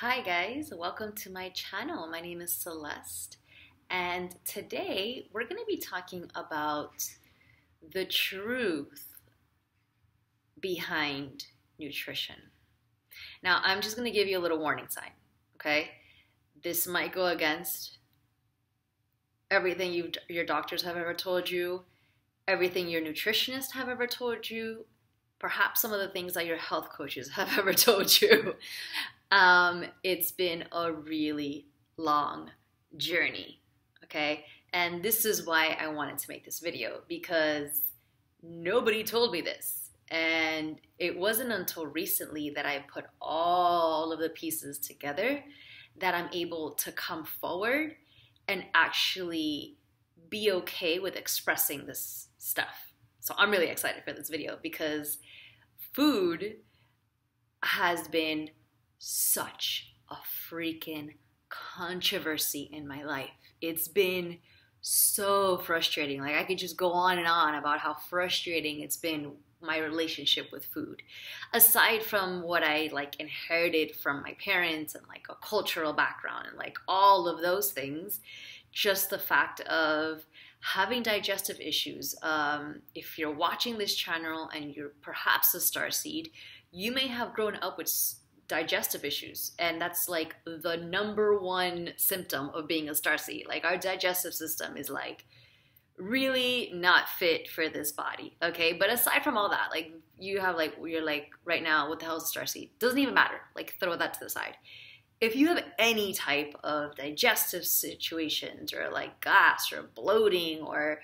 Hi guys, welcome to my channel. My name is Celeste, and today we're going to be talking about the truth behind nutrition. Now, I'm just going to give you a little warning sign, okay? This might go against everything your doctors have ever told you, everything your nutritionists have ever told you, perhaps some of the things that your health coaches have ever told you. It's been a really long journey, okay? And this is why I wanted to make this video, because nobody told me this. And it wasn't until recently that I put all of the pieces together that I'm able to come forward and actually be okay with expressing this stuff. So I'm really excited for this video because food has been such a freaking controversy in my life. It's been so frustrating. Like, I could just go on and on about how frustrating it's been, my relationship with food. Aside from what I inherited from my parents and a cultural background and all of those things, just the fact of having digestive issues. If you're watching this channel and you're perhaps a starseed, you may have grown up with digestive issues, and that's the number one symptom of being a starseed. Our digestive system is really not fit for this body, okay? But aside from all that, you have you're right now, what the hell is a starseed? Doesn't even matter. Throw that to the side. If you have any type of digestive situations or gas or bloating or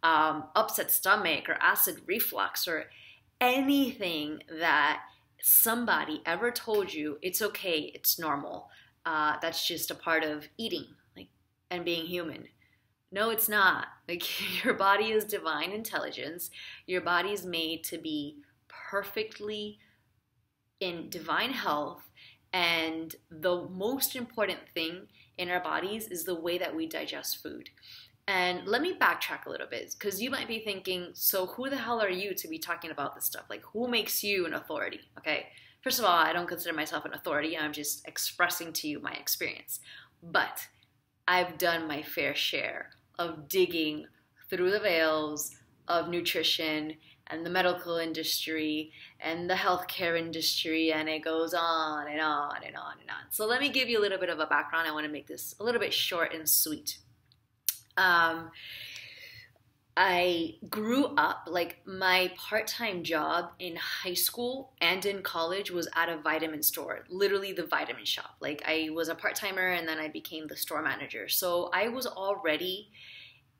upset stomach or acid reflux or anything that somebody ever told you it's okay, it's normal, that's just a part of eating and being human. No, it's not. Your body is divine intelligence. Your body is made to be perfectly in divine health, and the most important thing in our bodies is the way that we digest food. And let me backtrack a little bit, because you might be thinking, so who the hell are you to be talking about this stuff? Who makes you an authority? Okay, first of all, I don't consider myself an authority. I'm just expressing to you my experience. But I've done my fair share of digging through the veils of nutrition and the medical industry and the healthcare industry, and it goes on and on and on and on. So let me give you a little bit of a background. I want to make this a little bit short and sweet. I grew up, my part-time job in high school and in college was at a vitamin store, literally the vitamin shop. I was a part-timer and then I became the store manager. So I was already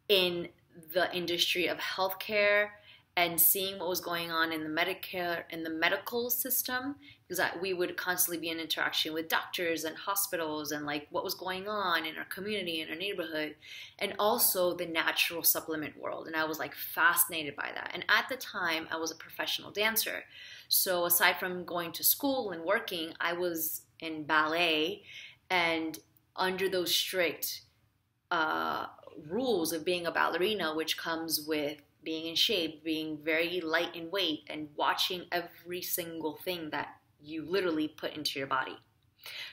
in the industry of healthcare and seeing what was going on in the medical system, because we would constantly be in interaction with doctors and hospitals and what was going on in our community, in our neighborhood, and also the natural supplement world. And I was fascinated by that. And at the time, I was a professional dancer. So aside from going to school and working, I was in ballet, and under those strict rules of being a ballerina, which comes with being in shape, being very light in weight, and watching every single thing that you literally put into your body.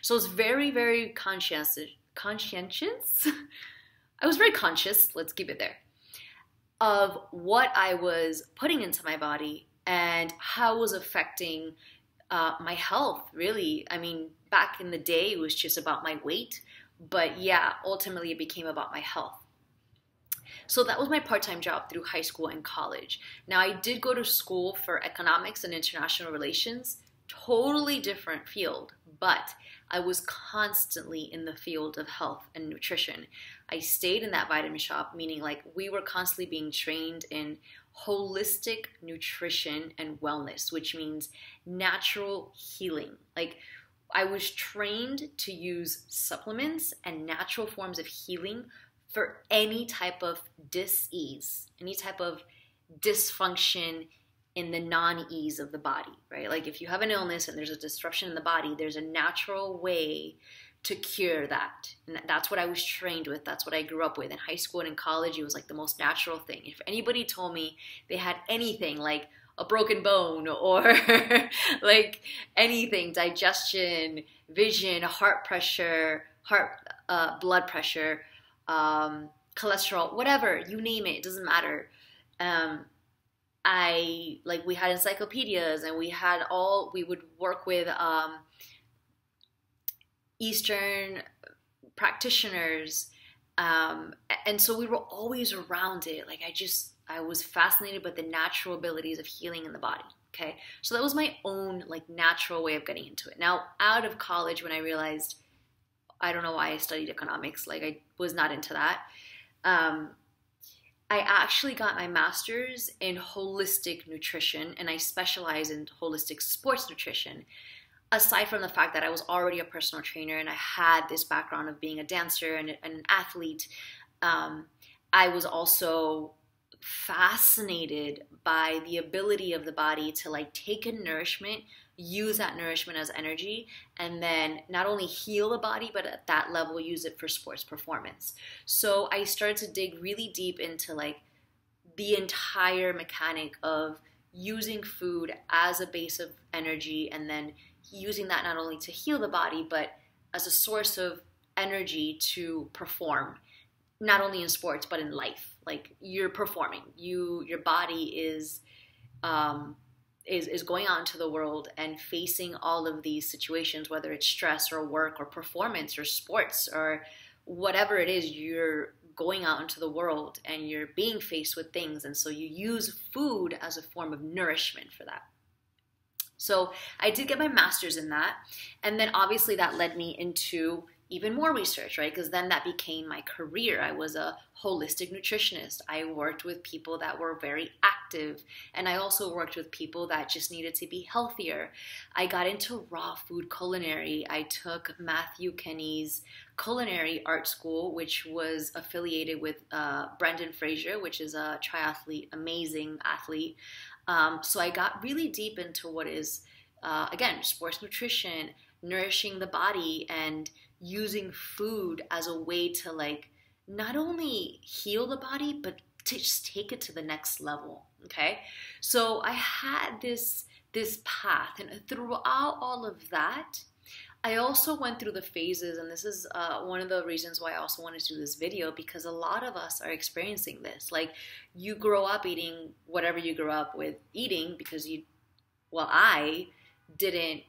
So it's very, very conscientious. I was very conscious, let's keep it there, of what I was putting into my body and how it was affecting my health, really. I mean, back in the day, it was just about my weight, but yeah, ultimately it became about my health. So that was my part-time job through high school and college. Now, I did go to school for economics and international relations, totally different field, but I was constantly in the field of health and nutrition. I stayed in that vitamin shop, meaning we were constantly being trained in holistic nutrition and wellness, which means natural healing. I was trained to use supplements and natural forms of healing for any type of dis-ease, any type of dysfunction in the non-ease of the body, right? If you have an illness and there's a disruption in the body, there's a natural way to cure that. And that's what I was trained with. That's what I grew up with. In high school and in college, it was the most natural thing. If anybody told me they had anything a broken bone or like anything, digestion, vision, heart pressure, blood pressure, cholesterol, whatever, you name it, it doesn't matter. We had encyclopedias, and we would work with Eastern practitioners. And so we were always around it. Like I was fascinated by the natural abilities of healing in the body. Okay. So that was my own like natural way of getting into it. Now, out of college, when I realized, I don't know why I studied economics, like I was not into that. I actually got my master's in holistic nutrition, and I specialize in holistic sports nutrition. Aside from the fact that I was already a personal trainer and I had this background of being a dancer and an athlete, I was also fascinated by the ability of the body to like take in nourishment, use that nourishment as energy, and then not only heal the body, but at that level use it for sports performance. So I started to dig really deep into like the entire mechanic of using food as a base of energy, and then using that not only to heal the body, but as a source of energy to perform, not only in sports, but in life. Like you're performing, your body is going out into the world and facing all of these situations, whether it's stress or work or performance or sports or whatever it is, you're going out into the world and you're being faced with things. And so you use food as a form of nourishment for that. So I did get my master's in that. And then obviously that led me into even more research, right? Because then that became my career. I was a holistic nutritionist. I worked with people that were very active, and I also worked with people that just needed to be healthier. I got into raw food culinary. I took Matthew Kenny's culinary art school, which was affiliated with Brendan Fraser, which is a triathlete, amazing athlete. So I got really deep into what is, again, sports nutrition, nourishing the body, and using food as a way to like not only heal the body, but to just take it to the next level. Okay. So I had this path, and throughout all of that, I also went through the phases, and this is one of the reasons why I also wanted to do this video, because a lot of us are experiencing this. Like you grow up eating whatever you grew up with eating, because I didn't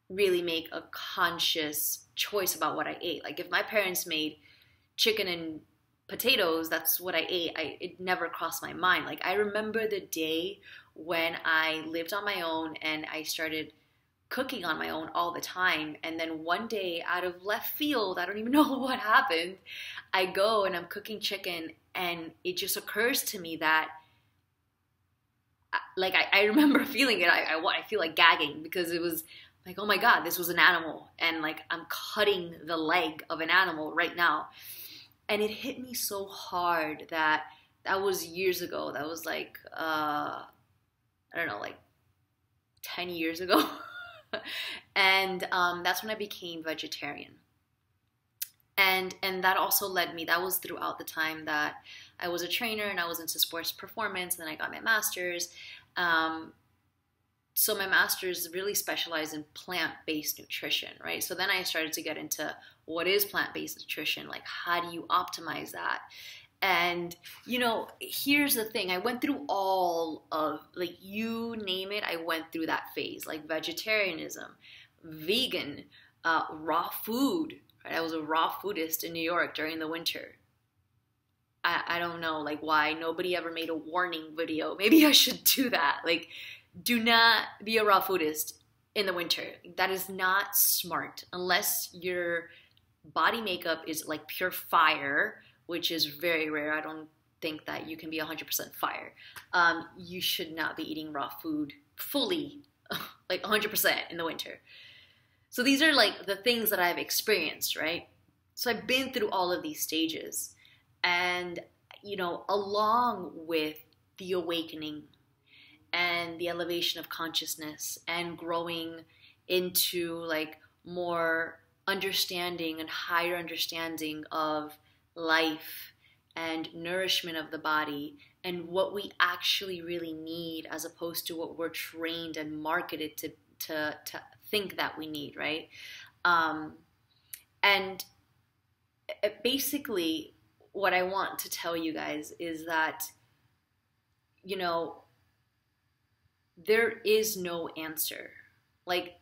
really make a conscious choice about what I ate. Like if my parents made chicken and potatoes, that's what I ate. It never crossed my mind. Like I remember the day when I lived on my own and I started cooking on my own all the time. And then one day out of left field, I don't even know what happened, I go and I'm cooking chicken, and it just occurs to me that like I remember feeling it. I feel like gagging, because it was like, oh my God, this was an animal. And like, I'm cutting the leg of an animal right now. And it hit me so hard that was years ago. That was like, I don't know, like 10 years ago. And that's when I became vegetarian. And that also led me, that was throughout the time that I was a trainer and I was into sports performance, and then I got my master's. So my master's really specialized in plant-based nutrition, right? So then I started to get into what is plant-based nutrition, like how do you optimize that? And, you know, here's the thing. I went through all of, like, you name it, I went through that phase, like vegetarianism, vegan, raw food, right? I was a raw foodist in New York during the winter. I don't know, like, why nobody ever made a warning video. Maybe I should do that. Like, do not be a raw foodist in the winter. That is not smart unless your body makeup is like pure fire, which is very rare. I don't think that you can be 100% fire. You should not be eating raw food fully, like 100% in the winter. So these are like the things that I've experienced, right? So I've been through all of these stages. And, you know, along with the awakening and the elevation of consciousness and growing into like more understanding and higher understanding of life and nourishment of the body and what we actually really need, as opposed to what we're trained and marketed to think that we need, right? And basically, what I want to tell you guys is that, you know, there is no answer. Like,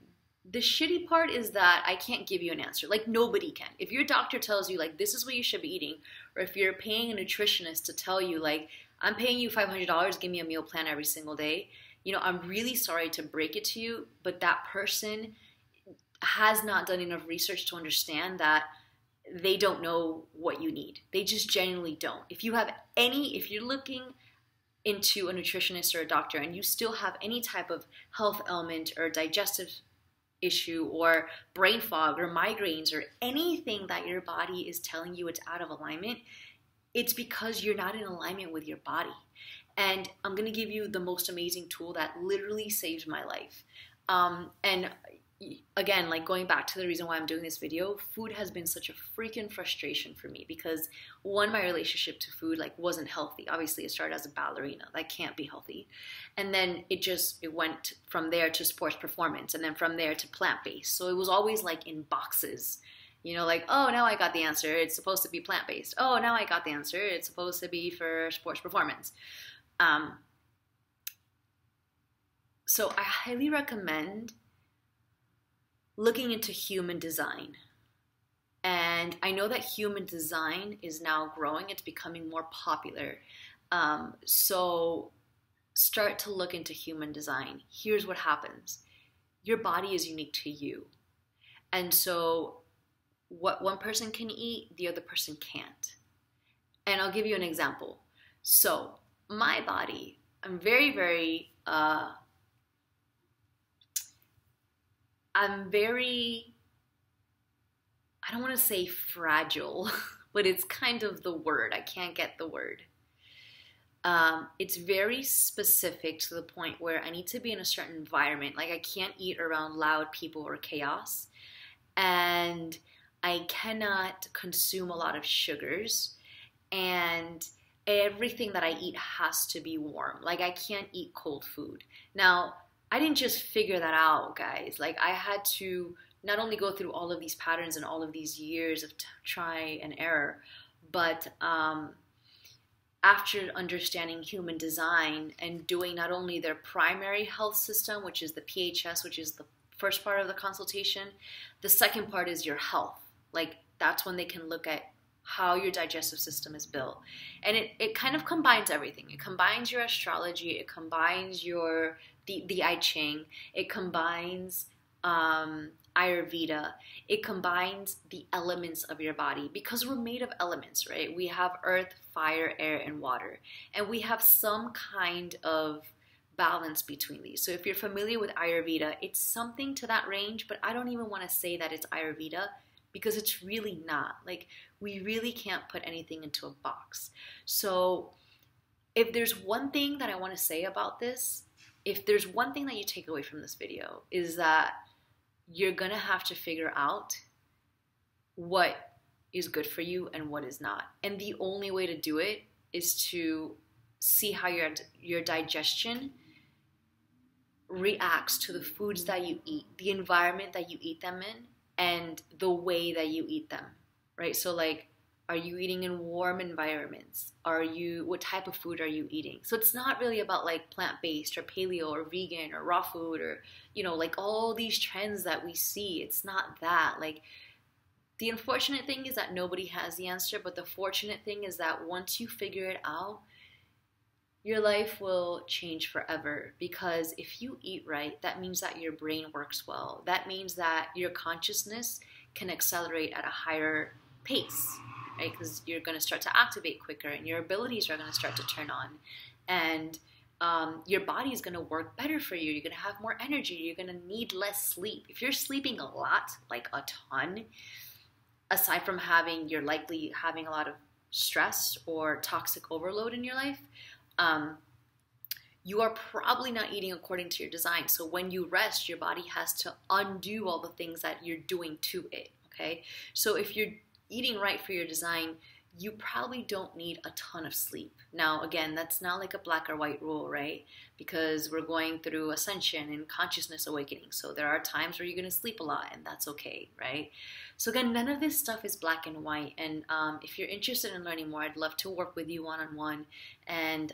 the shitty part is that I can't give you an answer. Like, nobody can. If your doctor tells you, like, this is what you should be eating, or if you're paying a nutritionist to tell you, like, I'm paying you $500, give me a meal plan every single day, you know, I'm really sorry to break it to you, but that person has not done enough research to understand that they don't know what you need. They just genuinely don't. If you're looking into a nutritionist or a doctor and you still have any type of health ailment or digestive issue or brain fog or migraines or anything that your body is telling you it's out of alignment, it's because you're not in alignment with your body. And I'm going to give you the most amazing tool that literally saved my life. And again, like, going back to the reason why I'm doing this video, food has been such a freaking frustration for me because, one, my relationship to food, like, wasn't healthy. Obviously, it started as a ballerina. That can't be healthy. And then it went from there to sports performance, and then from there to plant-based. So it was always like in boxes, you know, like, oh, now I got the answer. It's supposed to be plant-based. Oh, now I got the answer. It's supposed to be for sports performance. So I highly recommend looking into human design. And I know that human design is now growing. It's becoming more popular. So start to look into human design. Here's what happens. Your body is unique to you. And so what one person can eat, the other person can't. And I'll give you an example. So my body, I'm very, I don't want to say fragile, but it's kind of the word. I can't get the word. It's very specific to the point where I need to be in a certain environment. Like, I can't eat around loud people or chaos. And I cannot consume a lot of sugars. And everything that I eat has to be warm. Like, I can't eat cold food. Now, I didn't just figure that out, guys. Like, I had to not only go through all of these patterns and all of these years of try and error, but after understanding human design and doing not only their primary health system, which is the PHS, which is the first part of the consultation, the second part is your health. Like, that's when they can look at how your digestive system is built. And it kind of combines everything. It combines your astrology, it combines the I Ching, it combines Ayurveda, it combines the elements of your body, because we're made of elements, right? We have earth, fire, air, and water. And we have some kind of balance between these. So if you're familiar with Ayurveda, it's something to that range, but I don't even want to say that it's Ayurveda, because it's really not. Like, we really can't put anything into a box. So if there's one thing that I want to say about this, if there's one thing that you take away from this video, is that you're going to have to figure out what is good for you and what is not. And the only way to do it is to see how your digestion reacts to the foods that you eat, the environment that you eat them in, and the way that you eat them, right? So, like, are you eating in warm environments? What type of food are you eating? So it's not really about, like, plant-based or paleo or vegan or raw food or, you know, like, all these trends that we see. It's not that. Like, the unfortunate thing is that nobody has the answer, but the fortunate thing is that once you figure it out, your life will change forever. Because if you eat right, that means that your brain works well. That means that your consciousness can accelerate at a higher pace, right? Because you're going to start to activate quicker and your abilities are going to start to turn on. And your body is going to work better for you. You're going to have more energy. You're going to need less sleep. If you're sleeping a lot, like a ton, aside from you're likely having a lot of stress or toxic overload in your life, you are probably not eating according to your design. So when you rest, your body has to undo all the things that you're doing to it, okay? So if you're eating right for your design, you probably don't need a ton of sleep. Now, again, that's not like a black or white rule, right? Because we're going through ascension and consciousness awakening. So there are times where you're going to sleep a lot, and that's okay, right? So again, none of this stuff is black and white. And if you're interested in learning more, I'd love to work with you one-on-one and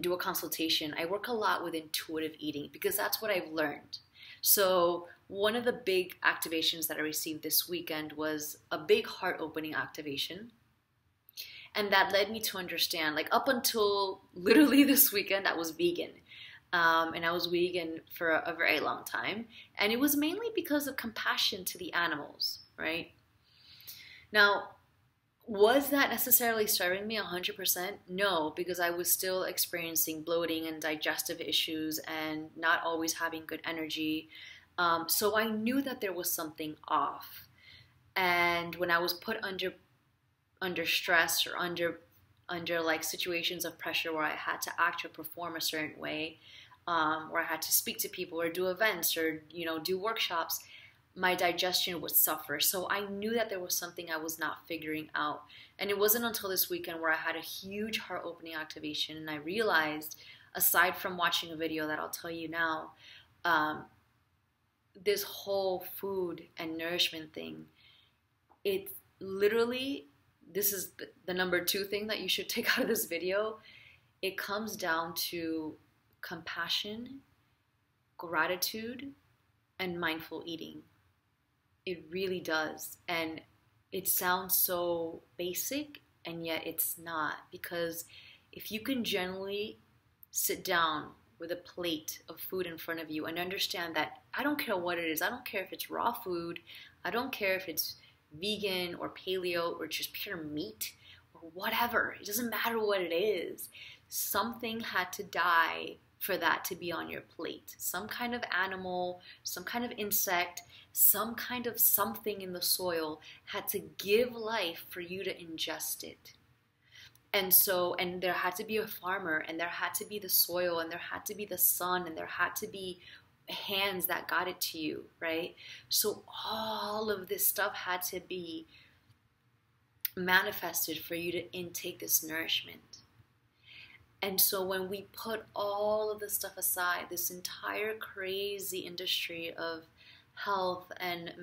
do a consultation. I work a lot with intuitive eating because that's what I've learned. So one of the big activations that I received this weekend was a big heart-opening activation. And that led me to understand, like up until literally this weekend, I was vegan. And I was vegan for a very long time. And it was mainly because of compassion to the animals, right? Now, was that necessarily serving me 100%? No, because I was still experiencing bloating and digestive issues and not always having good energy. So I knew that there was something off. And when I was put under stress or under like situations of pressure where I had to act or perform a certain way, where I had to speak to people or do events or, do workshops, my digestion would suffer. So I knew that there was something I was not figuring out. And it wasn't until this weekend where I had a huge heart-opening activation and I realized, aside from watching a video that I'll tell you now, this whole food and nourishment thing, it literally, this is the number 2 thing that you should take out of this video. It comes down to compassion, gratitude, and mindful eating. It really does. And it sounds so basic, and yet it's not. Because if you can generally sit down with a plate of food in front of you and understand that I don't care what it is, I don't care if it's raw food, I don't care if it's vegan or paleo or just pure meat or whatever, it doesn't matter what it is. Something had to die for that to be on your plate. Some kind of animal, some kind of insect, some kind of something in the soil had to give life for you to ingest it. And there had to be a farmer, and there had to be the soil, and there had to be the sun, and there had to be hands that got it to you, right? So all of this stuff had to be manifested for you to intake this nourishment. And so when we put all of this stuff aside, this entire crazy industry of health and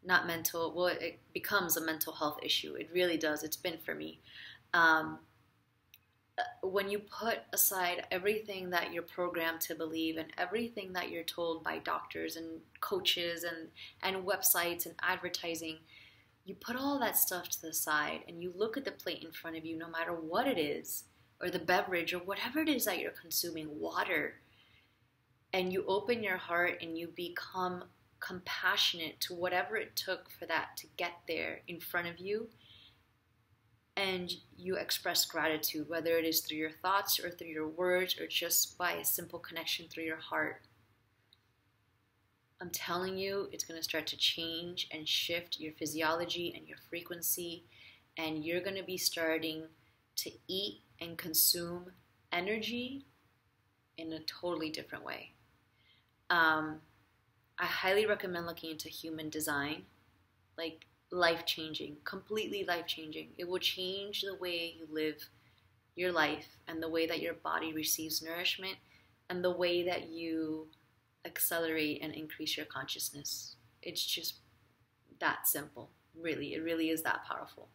it becomes a mental health issue. It really does. It's been for me. When you put aside everything that you're programmed to believe and everything that you're told by doctors and coaches and websites and advertising, you put all that stuff to the side and you look at the plate in front of you, no matter what it is, or the beverage, or whatever it is that you're consuming, water, and you open your heart and you become compassionate to whatever it took for that to get there in front of you, and you express gratitude, whether it is through your thoughts or through your words or just by a simple connection through your heart. I'm telling you, it's going to start to change and shift your physiology and your frequency, and you're going to be starting to eat and consume energy in a totally different way. I highly recommend looking into human design, like life-changing, completely life-changing. It will change the way you live your life and the way that your body receives nourishment and the way that you accelerate and increase your consciousness. It's just that simple. Really, it really is that powerful.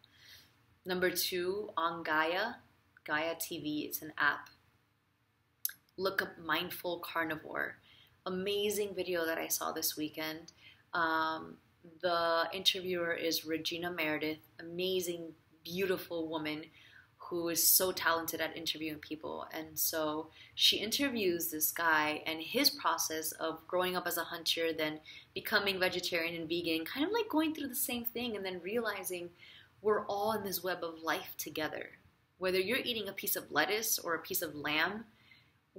Number 2, on Gaia TV, it's an app. Look up Mindful Carnivore. Amazing video that I saw this weekend. The interviewer is Regina Meredith, amazing, beautiful woman who is so talented at interviewing people. And so she interviews this guy and his process of growing up as a hunter, then becoming vegetarian and vegan, kind of like going through the same thing and then realizing we're all in this web of life together. Whether you're eating a piece of lettuce or a piece of lamb,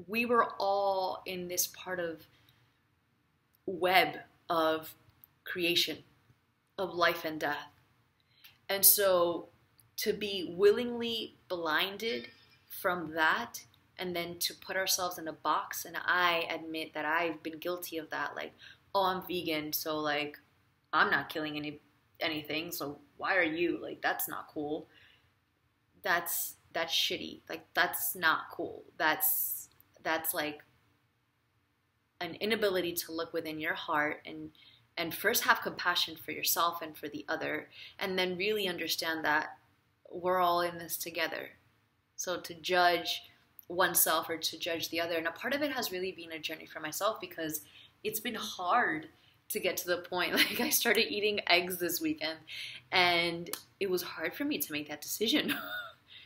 we were all in this part of web of creation, of life and death. And so to be willingly blinded from that and then to put ourselves in a box, and I admit that I've been guilty of that, like, oh, I'm vegan, so like I'm not killing any anything, so why are you like, that's not cool. That's shitty. Like, that's not cool. That's like an inability to look within your heart and first have compassion for yourself and for the other, and then really understand that we're all in this together. So to judge oneself or to judge the other, and a part of it has really been a journey for myself, because it's been hard to get to the point. Like, I started eating eggs this weekend, and it was hard for me to make that decision.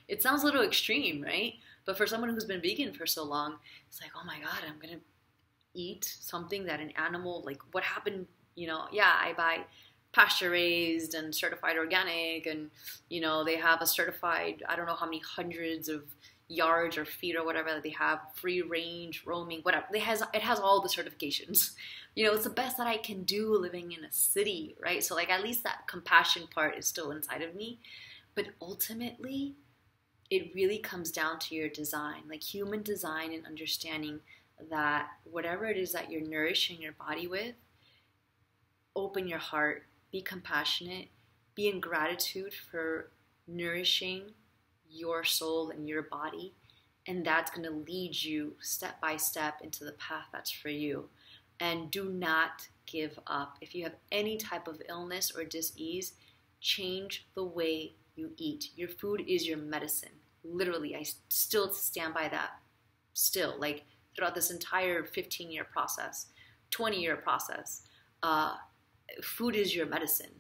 It sounds a little extreme, right? But for someone who's been vegan for so long, it's like, oh my God, I'm going to eat something that an animal, like, what happened, yeah, I buy pasture raised and certified organic, and, they have a certified, I don't know how many hundreds of yards or feet or whatever that they have, free range, roaming, whatever. It has all the certifications. It's the best that I can do living in a city, right? So, like, at least that compassion part is still inside of me. But ultimately, it really comes down to your design, like human design, and understanding that whatever it is that you're nourishing your body with, open your heart, be compassionate, be in gratitude for nourishing your soul and your body, and that's going to lead you step by step into the path that's for you. And do not give up. If you have any type of illness or dis-ease, change the way you eat. Your food is your medicine. Literally, I still stand by that. Still, like, throughout this entire 15-year process, 20-year process, food is your medicine.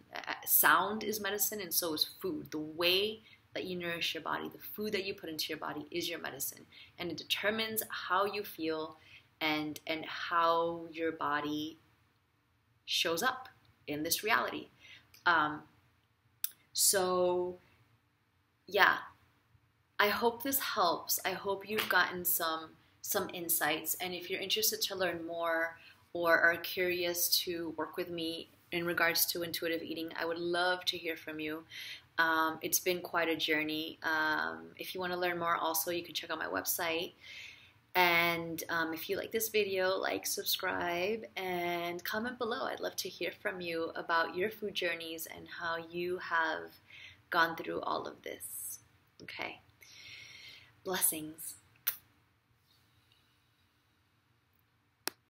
Sound is medicine, and so is food. The way that you nourish your body, the food that you put into your body, is your medicine. And it determines how you feel and how your body shows up in this reality. So, yeah, I hope this helps. I hope you've gotten some insights. And if you're interested to learn more or are curious to work with me in regards to intuitive eating, I would love to hear from you. It's been quite a journey. If you want to learn more, also, you can check out my website. And if you like this video, like, subscribe, and comment below. I'd love to hear from you about your food journeys and how you have gone through all of this. Okay. Blessings.